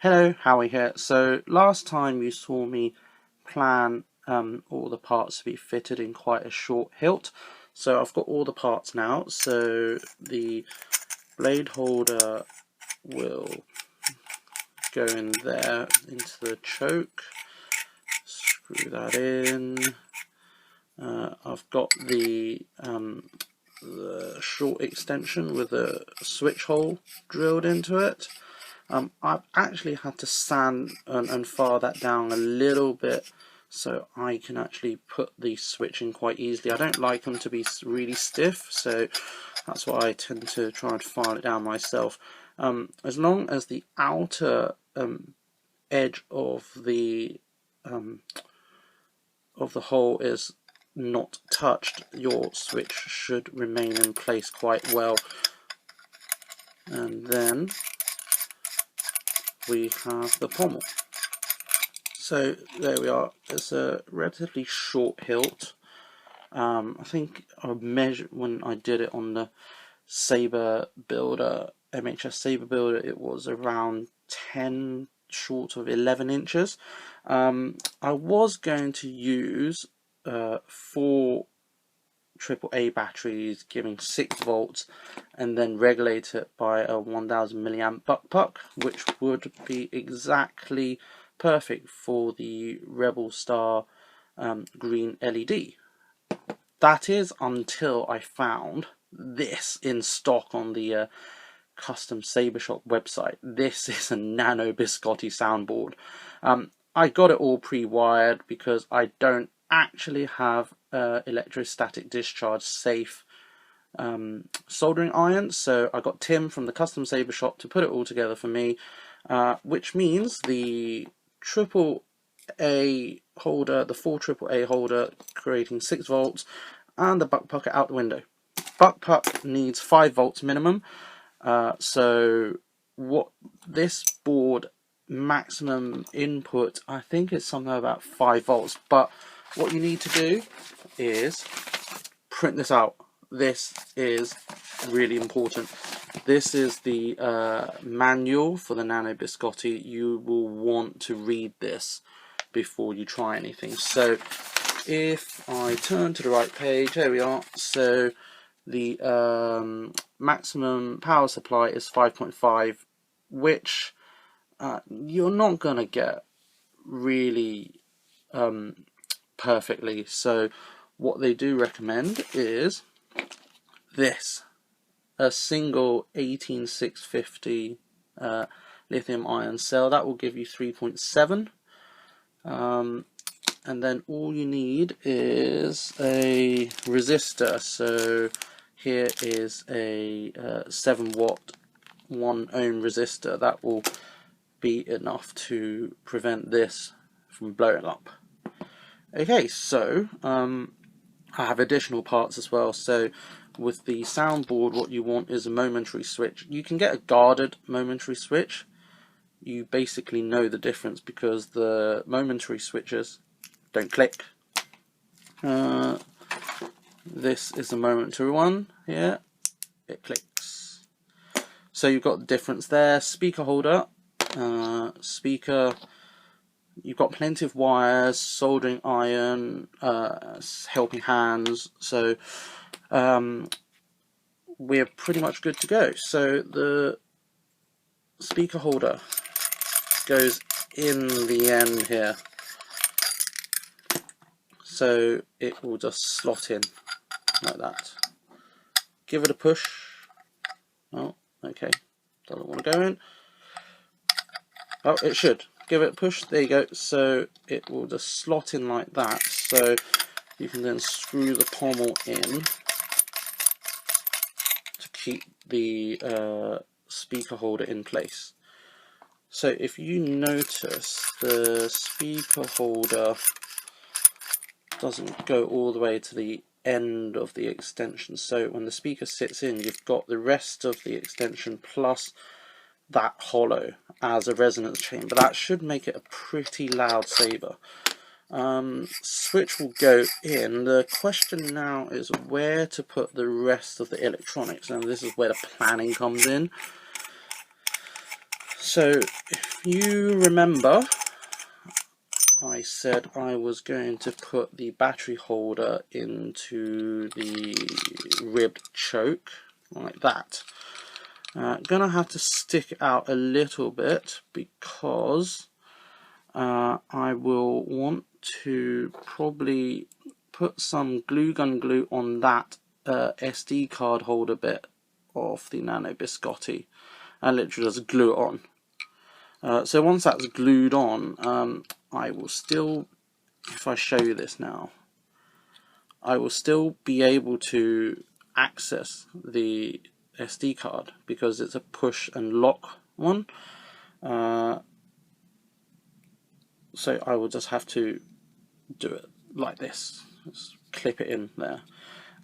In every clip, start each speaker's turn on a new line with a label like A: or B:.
A: Hello, Howie here. So last time you saw me plan all the parts to be fitted in quite a short hilt. So I've got all the parts now. So the blade holder will go in there into the choke. Screw that in. I've got the short extension with a switch hole drilled into it. I've actually had to sand and file that down a little bit so I can actually put the switch in quite easily. I don't like them to be really stiff, so that's why I tend to try and file it down myself. As long as the outer edge of the hole is not touched, your switch should remain in place quite well. And then we have the pommel. So there we are. It's a relatively short hilt. I think I measured when I did it on the Saber Builder, MHS Saber Builder, it was around 10 short of 11 inches. I was going to use 4 AAA batteries giving 6 volts and then regulate it by a 1000 milliamp buck puck, which would be exactly perfect for the Rebel Star green LED. That is until I found this in stock on the custom Saber Shop website. This is a Nano Biscotte soundboard. I got it all pre-wired because I don't actually have electrostatic discharge safe soldering irons, so I got Tim from the custom Saber Shop to put it all together for me, which means the AAA holder, the 4 AAA holder creating 6 volts, and the buck puck out the window. Buck puck needs 5 volts minimum, so what this board maximum input I think is something about 5 volts, but what you need to do is print this out. This is really important. This is the manual for the Nano Biscotte. You will want to read this before you try anything. So if I turn to the right page, there we are. So the maximum power supply is 5.5, which you're not going to get really perfectly. So what they do recommend is this, a single 18650 lithium ion cell. That will give you 3.7, and then all you need is a resistor. So here is a 7 watt 1 ohm resistor. That will be enough to prevent this from blowing up. Okay, so I have additional parts as well. So with the soundboard, what you want is a momentary switch. You can get a guarded momentary switch. You basically know the difference because the momentary switches don't click. This is a momentary one here. It clicks. So you've got the difference there. Speaker holder, speaker. You've got plenty of wires, soldering iron, helping hands, so we're pretty much good to go. So the speaker holder goes in the end here, so it will just slot in like that. Give it a push. Oh, okay, doesn't want to go in. Oh, it should. Give it a push, there you go, so it will just slot in like that, so you can then screw the pommel in to keep the speaker holder in place. So if you notice, the speaker holder doesn't go all the way to the end of the extension, so when the speaker sits in, you've got the rest of the extension plus that hollow as a resonance chamber. That should make it a pretty loud saber. Switch will go in. The question now is where to put the rest of the electronics, and this is where the planning comes in. So if you remember, I said I was going to put the battery holder into the ribbed choke like that. Gonna have to stick it out a little bit because I will want to probably put some glue gun glue on that SD card holder bit of the Nano Biscotte and literally just glue it on. So once that's glued on, I will still, if I show you this now, I will still be able to access the SD card because it's a push and lock one. So I will just have to do it like this. Just clip it in there.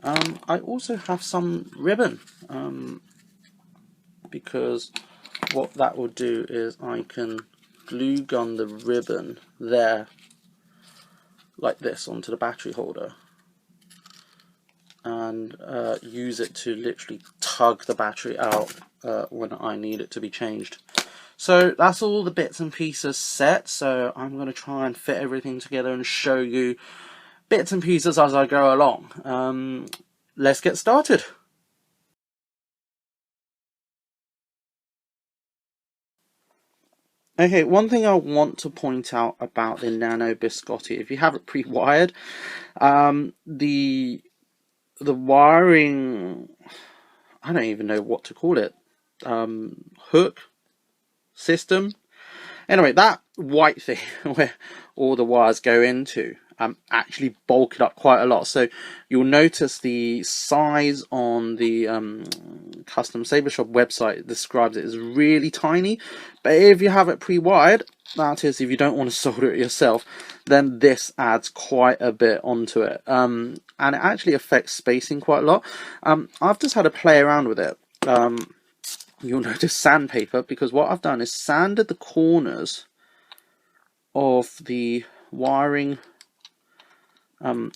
A: I also have some ribbon because what that will do is I can glue gun the ribbon there like this onto the battery holder and use it to literally tug the battery out when I need it to be changed. So that's all the bits and pieces set, so I'm going to try and fit everything together and show you bits and pieces as I go along. Let's get started. Okay, one thing I want to point out about the Nano Biscotte, if you have it pre-wired, the wiring, I don't even know what to call it, hook system. Anyway, that white thing where all the wires go into actually bulk it up quite a lot. So you'll notice the size on the Custom Saber Shop website describes it as really tiny. But if you have it pre-wired, that is, if you don't want to solder it yourself, then this adds quite a bit onto it. And it actually affects spacing quite a lot. I've just had to play around with it. You'll notice sandpaper because what I've done is sanded the corners of the wiring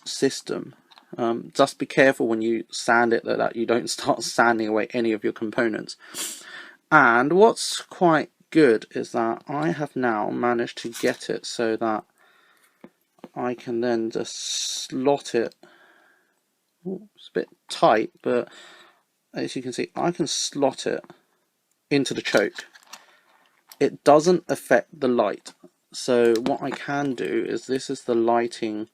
A: system. Just be careful when you sand it that you don't start sanding away any of your components. And what's quite good is that I have now managed to get it so that I can then just slot it. Ooh, it's a bit tight, but as you can see, I can slot it into the choke. It doesn't affect the light. So what I can do is, this is the lighting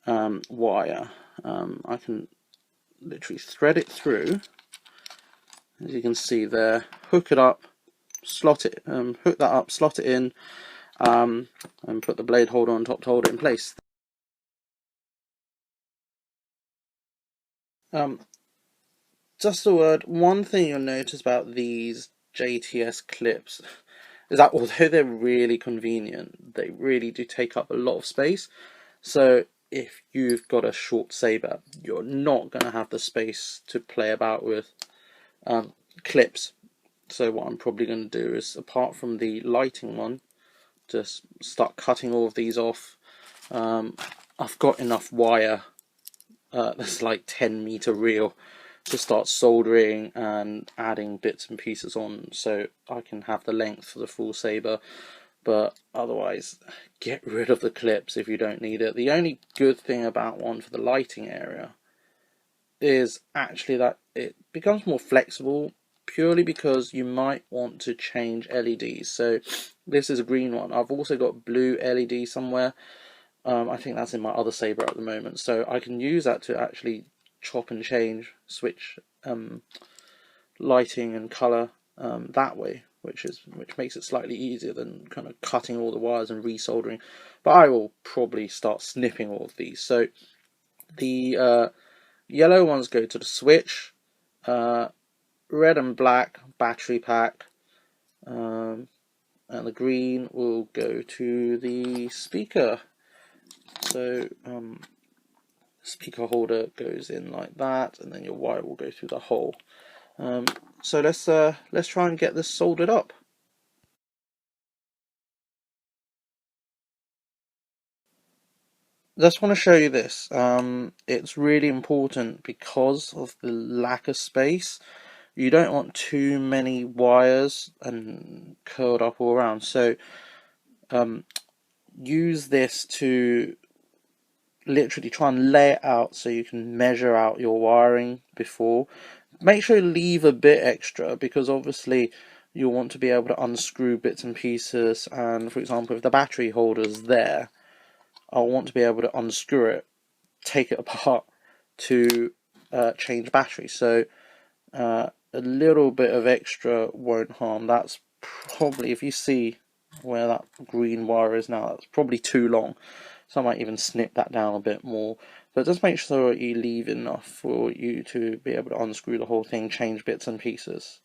A: wire. I can literally thread it through, as you can see there, hook it up, slot it, hook that up, slot it in, and put the blade holder on top to hold it in place. Just a word, one thing you'll notice about these JTS clips is that although they're really convenient, they really do take up a lot of space. So if you've got a short saber, you're not going to have the space to play about with clips. So what I'm probably going to do is, apart from the lighting one, just start cutting all of these off. I've got enough wire that's like 10-meter reel to start soldering and adding bits and pieces on, so I can have the length for the full saber. But otherwise, get rid of the clips if you don't need it. The only good thing about one for the lighting area is actually that it becomes more flexible, purely because you might want to change LEDs. So this is a green one. I've also got blue LED somewhere. I think that's in my other saber at the moment, so I can use that to actually chop and change, switch lighting and color that way, which makes it slightly easier than kind of cutting all the wires and resoldering. But I will probably start snipping all of these. So the yellow ones go to the switch, red and black battery pack, and the green will go to the speaker. So speaker holder goes in like that, and then your wire will go through the hole. So let's try and get this soldered up. Just want to show you this. It's really important because of the lack of space. you don't want too many wires and curled up all around. So use this to literally try and lay it out so you can measure out your wiring before. Make sure you leave a bit extra, because obviously you'll want to be able to unscrew bits and pieces. And for example, if the battery holder's there, I'll want to be able to unscrew it, take it apart to change battery. So a little bit of extra won't harm. That's probably, if you see where that green wire is now, that's probably too long. So I might even snip that down a bit more. But just make sure you leave enough for you to be able to unscrew the whole thing, change bits and pieces.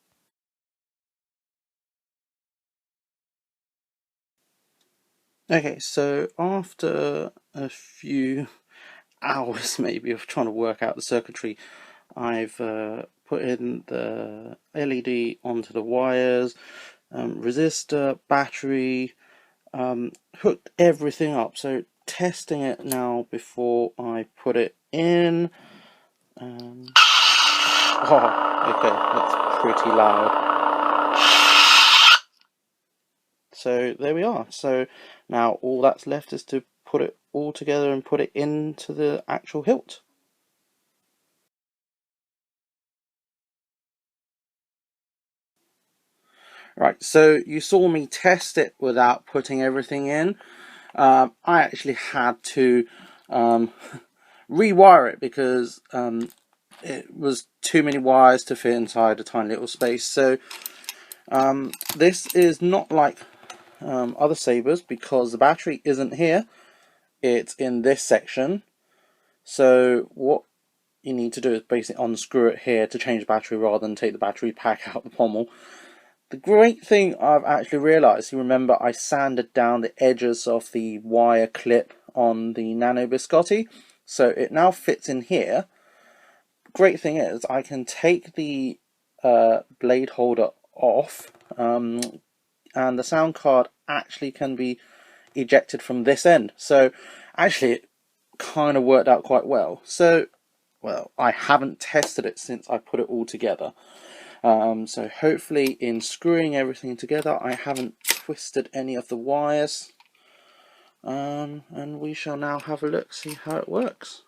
A: Okay, so after a few hours maybe of trying to work out the circuitry, I've put in the LED onto the wires, resistor, battery, hooked everything up. So testing it now before I put it in. Oh, okay, that's pretty loud. So there we are. So now all that's left is to put it all together and put it into the actual hilt. Right, so you saw me test it without putting everything in. I actually had to rewire it because it was too many wires to fit inside a tiny little space. So this is not like other sabers, because the battery isn't here, it's in this section. So what you need to do is basically unscrew it here to change the battery rather than take the battery pack out the pommel. The great thing I've actually realised, you remember I sanded down the edges of the wire clip on the Nano Biscotte, so it now fits in here. Great thing is I can take the blade holder off, and the sound card actually can be ejected from this end. So actually it kind of worked out quite well. So, well, I haven't tested it since I put it all together. So hopefully in screwing everything together I haven't twisted any of the wires, and we shall now have a look, see how it works.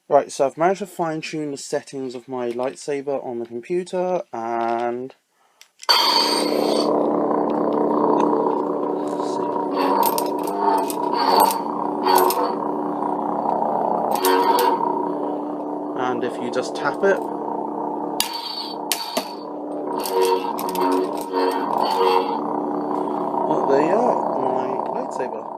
A: Right, so I've managed to fine tune the settings of my lightsaber on the computer, and if you just tap it, well, there you are, my lightsaber.